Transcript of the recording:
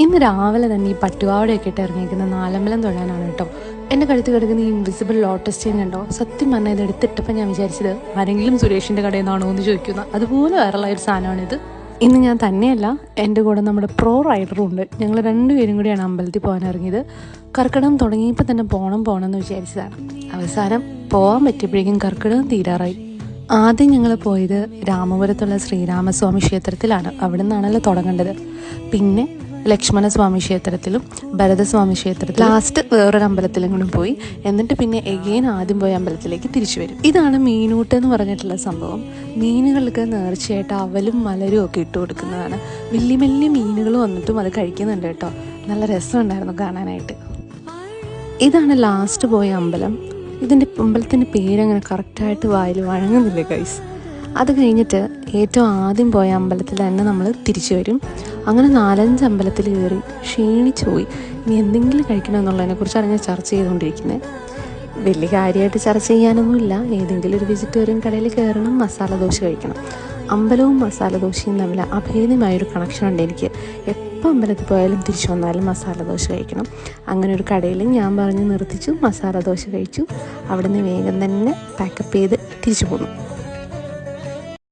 ഇന്ന് രാവിലെ തന്നെ ഈ പട്ടുപാവാടയൊക്കെ ഇട്ട് ഇറങ്ങിയിരിക്കുന്ന നാലമ്പലം തൊഴാനാണ് കേട്ടോ. എൻ്റെ കഴുത്ത് കിടക്കുന്ന ഈ ഇൻവിസിബിൾ ലോട്ടസ് ചെയിൻ കണ്ടോ? സത്യം പറഞ്ഞാൽ ഇത് എടുത്തിട്ടപ്പോൾ ഞാൻ വിചാരിച്ചത് ആരെങ്കിലും സുരേഷിൻ്റെ കടയിൽ നിന്നാണോ എന്ന് ചോദിക്കുന്ന അതുപോലെ വൈറലായൊരു സാധനമാണിത്. ഇന്ന് ഞാൻ തന്നെയല്ല, എൻ്റെ കൂടെ നമ്മുടെ പ്രോ റൈഡറും ഉണ്ട്. ഞങ്ങൾ രണ്ടുപേരും കൂടിയാണ് അമ്പലത്തിൽ പോകാൻ ഇറങ്ങിയത്. കർക്കിടകം തുടങ്ങിയപ്പോൾ തന്നെ പോകണമെന്ന് വിചാരിച്ചതാണ്. അവസാനം പോകാൻ പറ്റിയപ്പോഴേക്കും കർക്കിടകം തീരാറായി. ആദ്യം ഞങ്ങൾ പോയത് രാമപുരത്തുള്ള ശ്രീരാമസ്വാമി ക്ഷേത്രത്തിലാണ്. അവിടെ നിന്നാണല്ലോ തുടങ്ങേണ്ടത്. പിന്നെ ലക്ഷ്മണസ്വാമി ക്ഷേത്രത്തിലും ഭരതസ്വാമി ക്ഷേത്രത്തിലും ലാസ്റ്റ് വേറൊരു അമ്പലത്തിലും കൂടി പോയി. എന്നിട്ട് പിന്നെ എഗെയിൻ ആദ്യം പോയ അമ്പലത്തിലേക്ക് തിരിച്ചു വരും. ഇതാണ് മീനൂട്ട് എന്ന് പറഞ്ഞിട്ടുള്ള സംഭവം. മീനുകൾക്ക് നേർച്ചയായിട്ട് അവലും മലരും ഒക്കെ ഇട്ട് കൊടുക്കുന്നതാണ്. വലിയ വലിയ മീനുകൾ വന്നിട്ടും അത് കഴിക്കുന്നുണ്ട് കേട്ടോ. നല്ല രസമുണ്ടായിരുന്നു കാണാനായിട്ട്. ഇതാണ് ലാസ്റ്റ് പോയ അമ്പലം. ഇതിൻ്റെ അമ്പലത്തിൻ്റെ പേരങ്ങനെ കറക്റ്റായിട്ട് വായിൽ വഴങ്ങുന്നില്ല ഗൈസ്. അത് കഴിഞ്ഞിട്ട് ഏറ്റവും ആദ്യം പോയ അമ്പലത്തിൽ തന്നെ നമ്മൾ തിരിച്ചു വരും. അങ്ങനെ 4-5 അമ്പലത്തിൽ കയറി ക്ഷീണിച്ചു പോയി. ഇനി എന്തെങ്കിലും കഴിക്കണമെന്നുള്ളതിനെക്കുറിച്ചാണ് ഞാൻ ചർച്ച ചെയ്തുകൊണ്ടിരിക്കുന്നത്. വലിയ കാര്യമായിട്ട് ചർച്ച ചെയ്യാനൊന്നുമില്ല. ഏതെങ്കിലും ഒരു വെജിറ്റേറിയൻ കടയിൽ കയറണം, മസാല ദോശ കഴിക്കണം. അമ്പലവും മസാല ദോശയും തമ്മിൽ അഭേദ്യമായൊരു കണക്ഷൻ ഉണ്ട് എനിക്ക്. എപ്പോൾ അമ്പലത്തിൽ പോയാലും തിരിച്ചു വന്നാലും മസാല ദോശ കഴിക്കണം. അങ്ങനെ ഒരു കടയിൽ ഞാൻ പറഞ്ഞ് നിർത്തിച്ചു, മസാല ദോശ കഴിച്ചു. അവിടെ നിന്ന് വേഗം തന്നെ പാക്കപ്പ് ചെയ്ത് തിരിച്ചു പോന്നു.